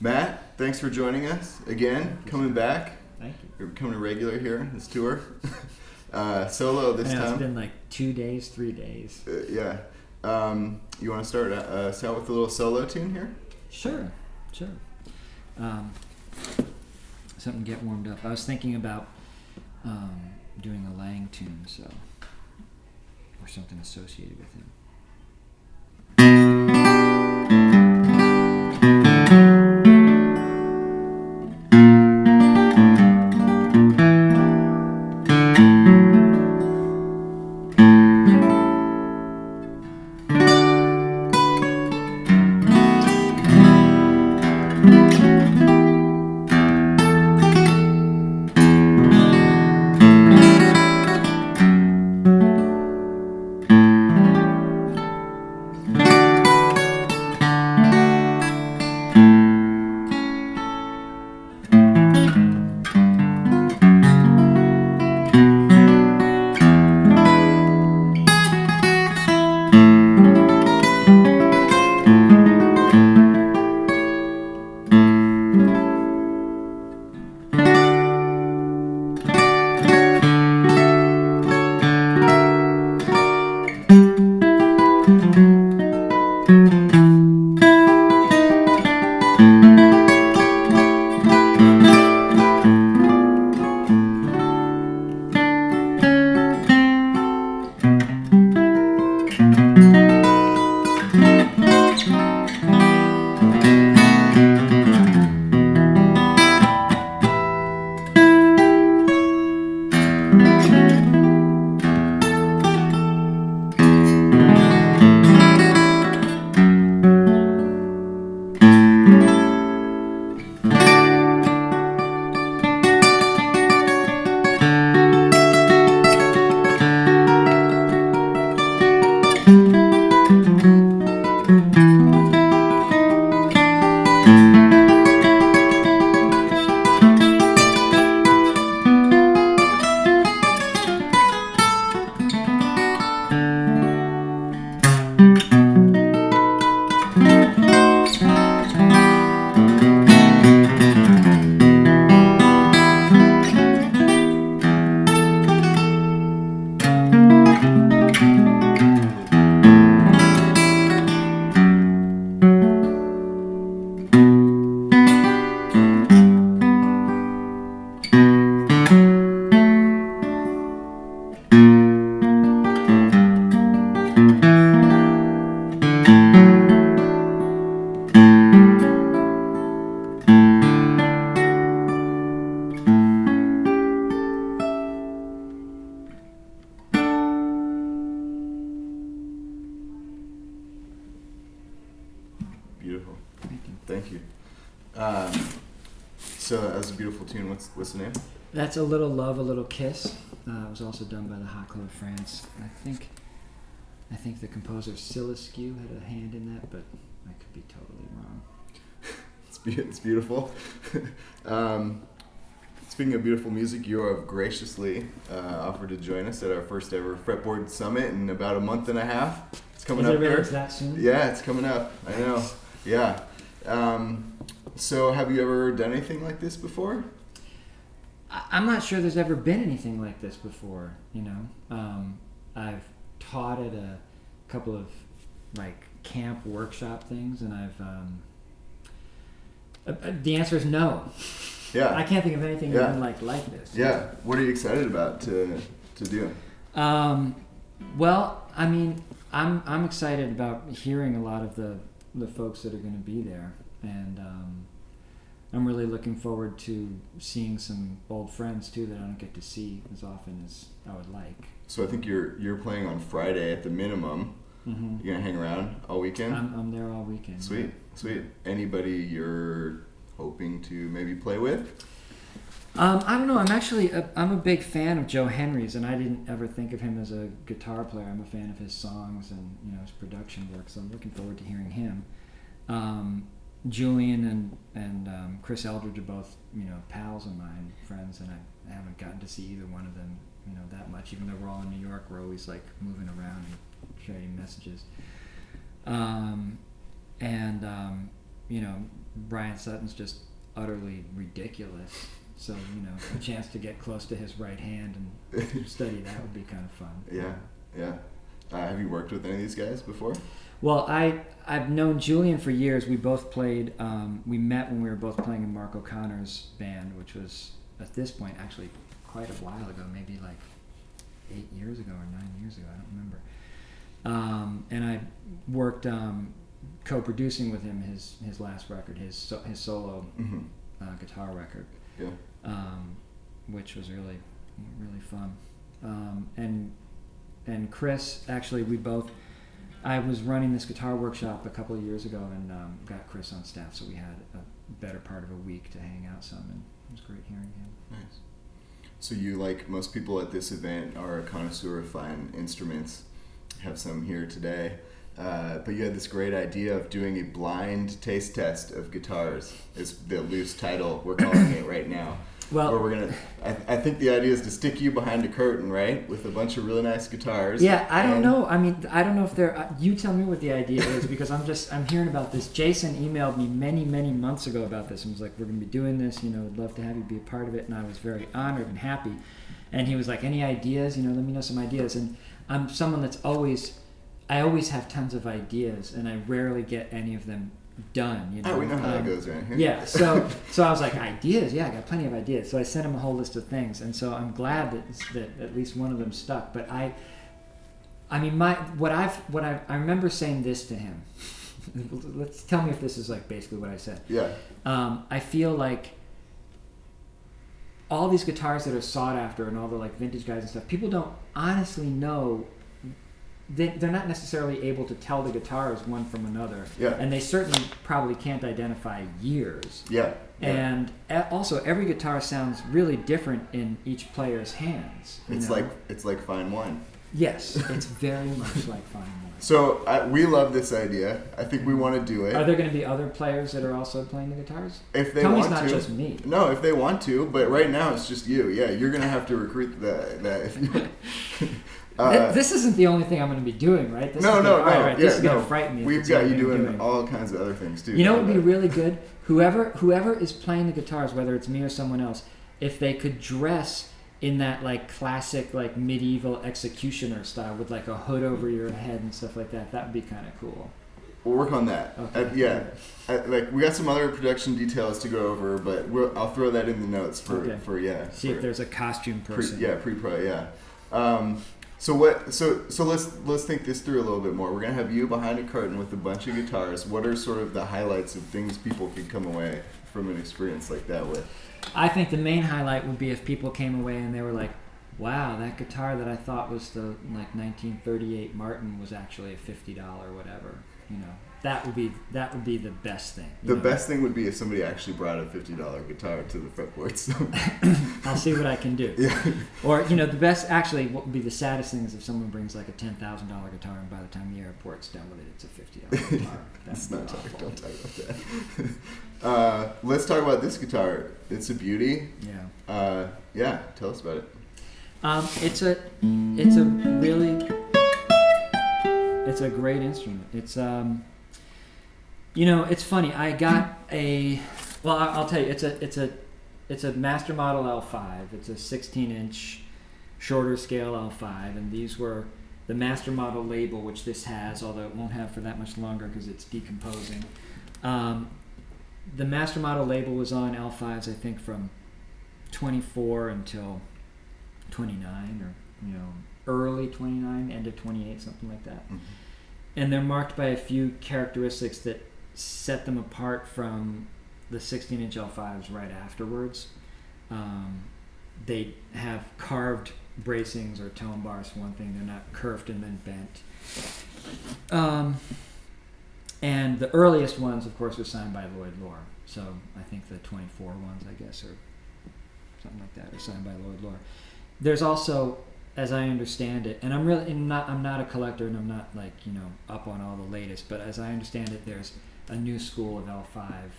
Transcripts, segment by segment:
Matt, thanks for joining us again, coming back. Thank you. You're becoming a regular here, this tour. Solo this time. It's been like 2 days, 3 days. Yeah. You want to start with a little solo tune here? Sure. Something to get warmed up. I was thinking about doing a Lang tune, or something associated with him. Beautiful. Thank you. So that was a beautiful tune. What's the name? That's A Little Love, A Little Kiss. It was also done by the Hot Club of France. I think the composer Siliscu had a hand in that, but I could be totally wrong. It's beautiful. Speaking of beautiful music, you have graciously offered to join us at our first ever Fretboard Summit in about a month and a half. It's coming up here. Is that soon? Yeah, it's coming up. I know. Yeah. So have you ever done anything like this before? I'm not sure there's ever been anything like this before, I've taught at a couple of camp workshop things, and the answer is no. Yeah. I can't think of anything even like this. Yeah. What are you excited about to do? Well, I mean, I'm excited about hearing a lot of the folks that are going to be there, and I'm really looking forward to seeing some old friends too that I don't get to see as often as I would like. So I think you're playing on Friday at the minimum. Mm-hmm. You're gonna hang around all weekend? I'm there all weekend. Sweet. Anybody you're hoping to maybe play with? I don't know. I'm a big fan of Joe Henry's, and I didn't ever think of him as a guitar player. I'm a fan of his songs and his production work, so I'm looking forward to hearing him. Julian and Chris Eldridge are both pals of mine, friends, and I haven't gotten to see either one of them that much. Even though we're all in New York, we're always moving around and trading messages. Brian Sutton's just utterly ridiculous. So, a chance to get close to his right hand and study that would be kind of fun. Yeah. Have you worked with any of these guys before? Well, I've known Julian for years. We both played, we met when we were both playing in Mark O'Connor's band, which was, at this point, actually quite a while ago, maybe like 8 years ago or 9 years ago, I don't remember. And I worked co-producing with him his last record, his solo guitar record, which was really, really fun. And Chris, actually, I was running this guitar workshop a couple of years ago and got Chris on staff, so we had a better part of a week to hang out some, and it was great hearing him. Nice. So you, like most people at this event, are a connoisseur of fine instruments. Have some here today. But you had this great idea of doing a blind taste test of guitars, is the loose title we're calling it right now. Well, where we're gonna, I think the idea is to stick you behind a curtain, right, with a bunch of really nice guitars. Yeah, I don't know. I mean, I don't know if they're. You tell me what the idea is, because I'm hearing about this. Jason emailed me many months ago about this and was like, "We're going to be doing this. I'd love to have you be a part of it." And I was very honored and happy. And he was like, "Any ideas? Let me know some ideas." And I'm someone that's I always have tons of ideas, and I rarely get any of them done. We know how that goes around here. Yeah, so I was like, ideas? Yeah, I got plenty of ideas. So I sent him a whole list of things, and so I'm glad that at least one of them stuck. But I mean, I remember saying this to him. Let's tell me if this is like basically what I said. Yeah. I feel like all these guitars that are sought after and all the like vintage guys and stuff, people don't honestly know. They're not necessarily able to tell the guitars one from another. Yeah. And they certainly probably can't identify years. Yeah. And also, every guitar sounds really different in each player's hands. It's like fine wine. Yes, it's very much like fine wine. So we love this idea. I think we want to do it. Are there going to be other players that are also playing the guitars? If they Tony's want not to. just me. No, if they want to, but right now it's just you. Yeah, you're going to have to recruit that. If you, this isn't the only thing I'm going to be doing, right? No. This is going to frighten me. We've got you doing all kinds of other things too. What would be really good? Whoever is playing the guitars, whether it's me or someone else, if they could dress in that like classic like medieval executioner style with like a hood over your head and stuff like that, that would be kind of cool. We'll work on that. Okay. We got some other production details to go over, but I'll throw that in the notes for See if there's a costume person. Pre-pro. So let's think this through a little bit more. We're gonna have you behind a curtain with a bunch of guitars. What are sort of the highlights of things people could come away from an experience like that with? I think the main highlight would be if people came away and they were like, "Wow, that guitar that I thought was the like 1938 Martin was actually a $50 whatever." That would be the best thing. The best thing would be if somebody actually brought a $50 guitar to the Fretboard Summit. I'll see what I can do. Yeah. Or the best, actually, what would be the saddest thing is if someone brings like a $10,000 guitar and by the time the airport's done with it, it's a $50 guitar. Don't talk about that. Let's talk about this guitar. It's a beauty. Yeah. Tell us about it. It's a great instrument. It's it's funny. I got I'll tell you, it's a Master Model L-5. It's a 16-inch shorter scale L-5, and these were the Master Model label, which this has, although it won't have for that much longer because it's decomposing. The Master Model label was on L-5s, I think, from 24 until 29, or early 29, end of 28, something like that. Mm-hmm. And they're marked by a few characteristics that set them apart from the 16-inch L5s right afterwards. They have carved bracings or tone bars, for one thing. They're not curved and then bent. And the earliest ones, of course, were signed by Lloyd Loar. So I think the 24 ones, I guess, or something like that, are signed by Lloyd Loar. There's also, as I understand it, and I'm not a collector, and I'm not up on all the latest, but as I understand it, there's a new school of L5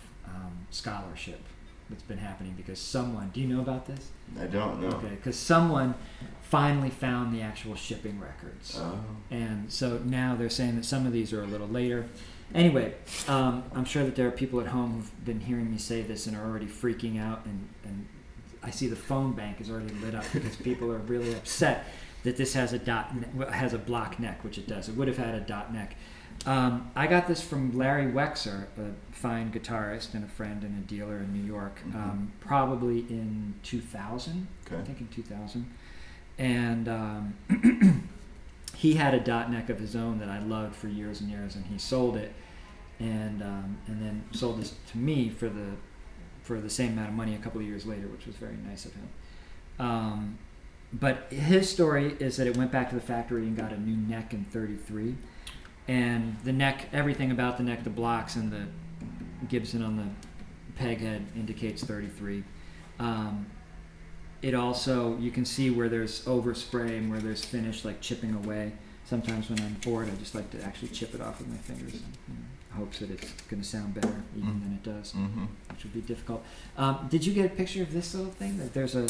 scholarship that's been happening because someone, do you know about this? I don't know. Okay, because someone finally found the actual shipping records. Oh. And so now they're saying that some of these are a little later. Anyway, I'm sure that there are people at home who've been hearing me say this and are already freaking out, and I see the phone bank is already lit up because people are really upset that this has a block neck, which it does. It would have had a dot neck. I got this from Larry Wexer, a fine guitarist and a friend and a dealer in New York, probably in 2000. Okay. I think in 2000. And he had a dot neck of his own that I loved for years and years, and he sold it, and then sold this to me for the same amount of money a couple of years later, which was very nice of him. But his story is that it went back to the factory and got a new neck in 33. And the neck, everything about the neck, the blocks and the Gibson on the peg head indicates 33. It also, you can see where there's overspray and where there's finish, like chipping away. Sometimes when I'm bored, I just like to actually chip it off with my fingers in hopes that it's going to sound better even than it does, which would be difficult. Did you get a picture of this little thing? That there's a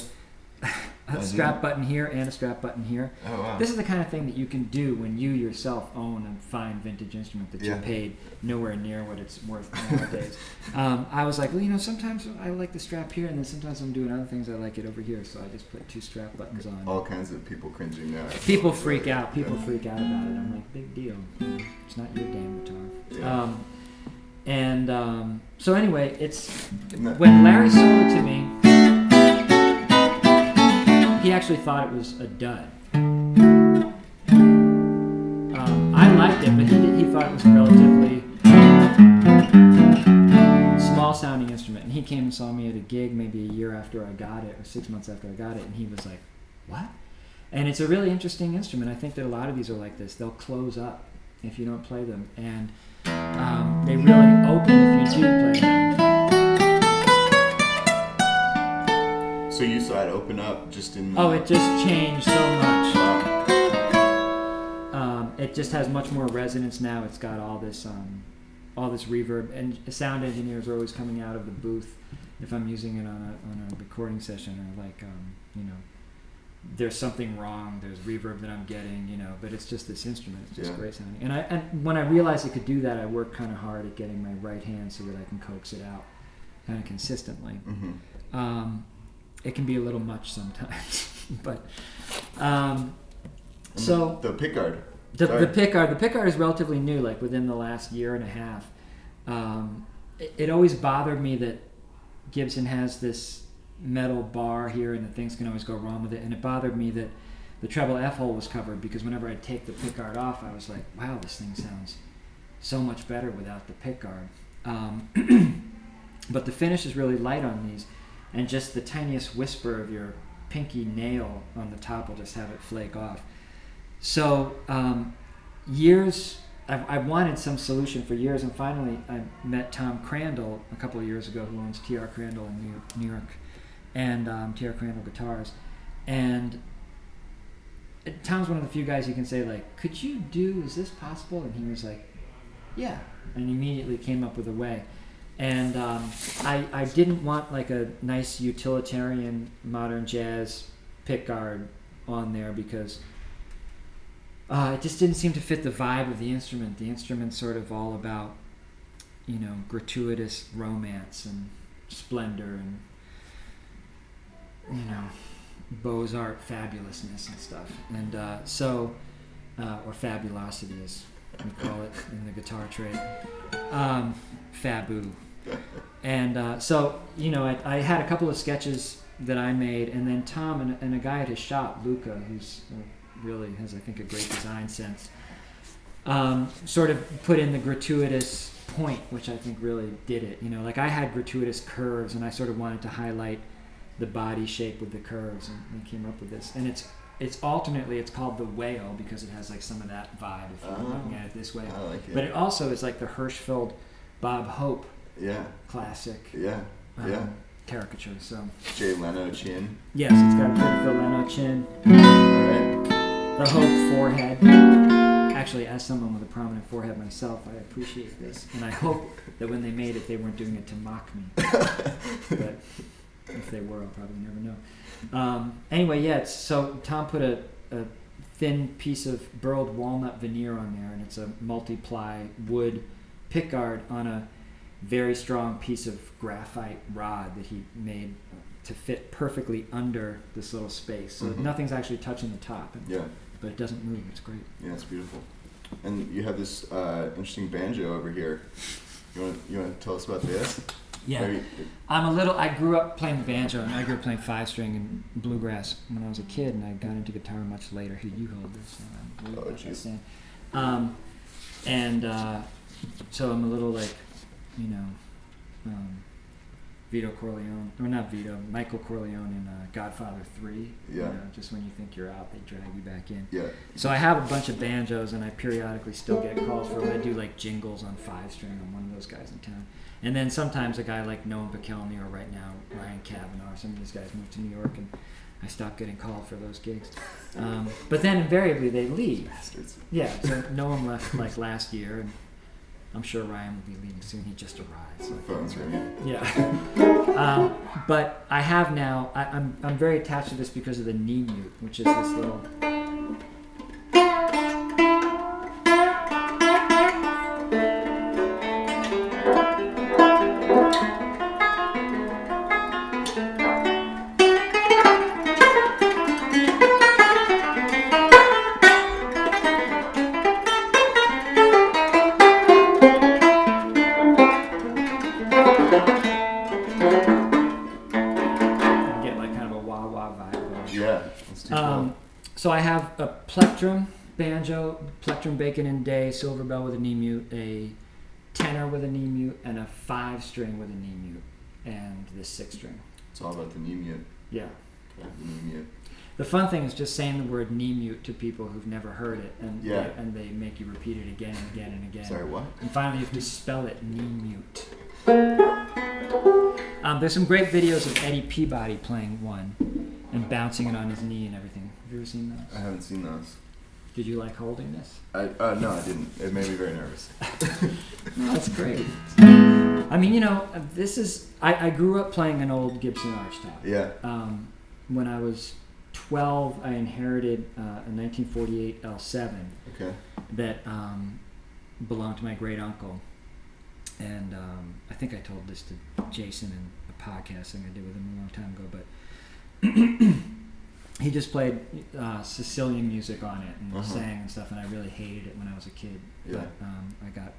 strap button here and a strap button here. Oh, wow. This is the kind of thing that you can do when you yourself own a fine vintage instrument that you paid nowhere near what it's worth nowadays. I was like, well, sometimes I like the strap here, and then sometimes I'm doing other things I like it over here, so I just put two strap buttons on. All kinds of people cringing now. People freak out. People freak out about it. I'm like, big deal. It's not your damn guitar. Yeah. So anyway, when Larry sold it to me, he actually thought it was a dud. I liked it, but he thought it was a relatively small sounding instrument. And he came and saw me at a gig maybe a year after I got it, or 6 months after I got it, and he was like, what? And it's a really interesting instrument. I think that a lot of these are like this. They'll close up if you don't play them, and they really open if you do play them. So you saw it open up just in... Oh, it just changed so much. It just has much more resonance now. It's got all this reverb, and sound engineers are always coming out of the booth if I'm using it on a recording session, or like there's something wrong. There's reverb that I'm getting, but it's just this instrument. It's just great sounding. And when I realized it could do that, I worked kind of hard at getting my right hand so that I can coax it out kind of consistently. It can be a little much sometimes, but so the pickguard. The pickguard is relatively new, like within the last year and a half. It always bothered me that Gibson has this metal bar here, and that things can always go wrong with it. And it bothered me that the treble F hole was covered, because whenever I'd take the pickguard off, I was like, wow, this thing sounds so much better without the pickguard. But the finish is really light on these. And just the tiniest whisper of your pinky nail on the top will just have it flake off. So I wanted some solution for years, and finally I met Tom Crandall a couple of years ago, who owns T.R. Crandall in New York, and T.R. Crandall Guitars. And Tom's one of the few guys you can say, like, is this possible? And he was like, yeah, and immediately came up with a way. And I didn't want like a nice utilitarian modern jazz pickguard on there, because it just didn't seem to fit the vibe of the instrument. The instrument's sort of all about, gratuitous romance and splendor and, Beaux-Art fabulousness and stuff. And or fabulosity, as we call it in the guitar trade. Fabu. And so I had a couple of sketches that I made, and then Tom and a guy at his shop, Luca, who's really has, I think, a great design sense, sort of put in the gratuitous point, which I think really did it. Like I had gratuitous curves, and I sort of wanted to highlight the body shape with the curves, and we came up with this. And it's alternately, it's called the whale, because it has like some of that vibe if you're looking at it this way. I like it. But it also is like the Hirschfeld Bob Hope classic caricature. So Jay Leno chin. Yes, it's got a bit of the Leno chin. Alright. The Hope forehead. Actually, as someone with a prominent forehead myself, I appreciate this. And I hope that when they made it, they weren't doing it to mock me. But if they were, I'll probably never know. Anyway, so Tom put a thin piece of burled walnut veneer on there, and it's a multi-ply wood pickguard on a very strong piece of graphite rod that he made to fit perfectly under this little space. So nothing's actually touching the top. But it doesn't move. It's great. Yeah, it's beautiful. And you have this interesting banjo over here. You want to tell us about this? Yeah. I grew up playing the banjo, and I grew up playing 5-string and bluegrass when I was a kid, and I got into guitar much later. Here, you hold this. So I'm a little like, Vito Corleone, or not Vito, Michael Corleone in Godfather 3. Yeah. Just when you think you're out, they drag you back in. Yeah. So I have a bunch of banjos, and I periodically still get calls for them. I do like jingles on 5-string. I'm one of those guys in town. And then sometimes a guy like Noam Bachelny, or right now Ryan Kavanaugh, or some of these guys moved to New York, and I stopped getting called for those gigs. But then invariably they leave. Bastards. Yeah. So Noam left like last year, and I'm sure Ryan will be leaving soon. He just arrived. So phone's ringing. Yeah. But I have now. I'm very attached to this because of the knee mute, which is this little. So I have a plectrum banjo, plectrum bacon and day, silver bell with a knee mute, a tenor with a knee mute, and a 5-string with a knee mute, and this 6-string. It's all about the knee mute. Yeah. Okay, the knee mute. The fun thing is just saying the word knee mute to people who've never heard it, and they make you repeat it again and again and again. Sorry, what? And finally you have to spell it knee mute. There's some great videos of Eddie Peabody playing one and bouncing it on his knee and everything. Have you ever seen those? I haven't seen those. Did you like holding this? No, I didn't. It made me very nervous. No, that's great. I mean, this is... I grew up playing an old Gibson archtop. Yeah. When I was 12, I inherited a 1948 L-7 that belonged to my great uncle. And I think I told this to Jason in a podcast thing I did with him a long time ago, but he just played Sicilian music on it and sang and stuff, and I really hated it when I was a kid. Yeah. But I got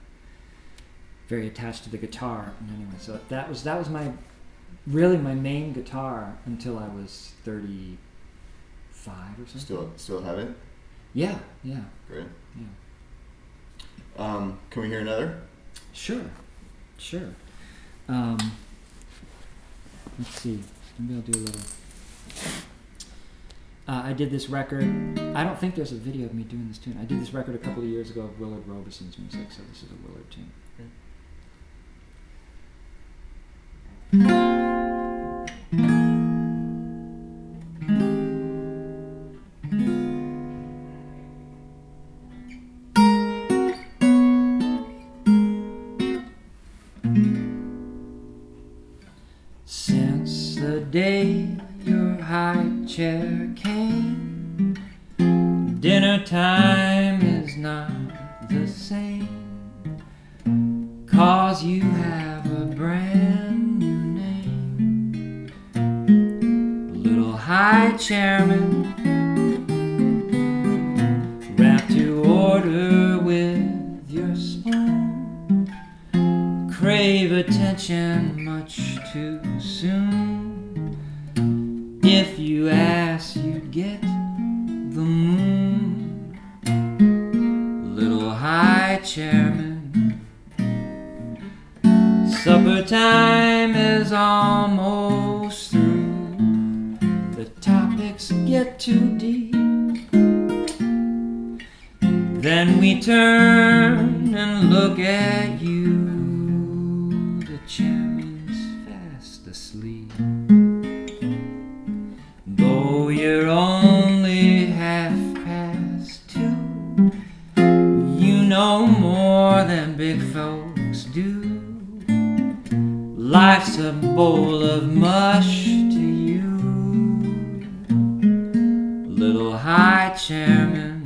very attached to the guitar, and anyway, so that was my main guitar until I was 35 or something. Still have it? Yeah. Great. Yeah. Can we hear another? Sure. Let's see. Maybe I'll do a little. I did this record. I don't think there's a video of me doing this tune. I did this record a couple of years ago of Willard Robeson's music, so this is a Willard tune. Since the day your high chair came, dinner time is not the same, 'cause you have a brand new name. Little high chairman, wrapped to order with your spoon, crave attention much too soon. If you ask, you'd get the moon. Little high chairman, supper time is almost through. The topics get too deep. Then we turn and look at you. The chairman's fast asleep. Though you're only 2:30, you know more than big folks do. Life's a bowl of mush to you. Little high chairman.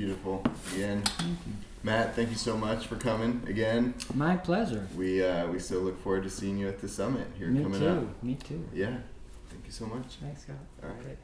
Beautiful. Again, Thank you. Matt, thank you so much for coming again. My pleasure. We still look forward to seeing you at the summit here Me coming too. up. Me too. Yeah. Thank you so much. Thanks, Scott. All right.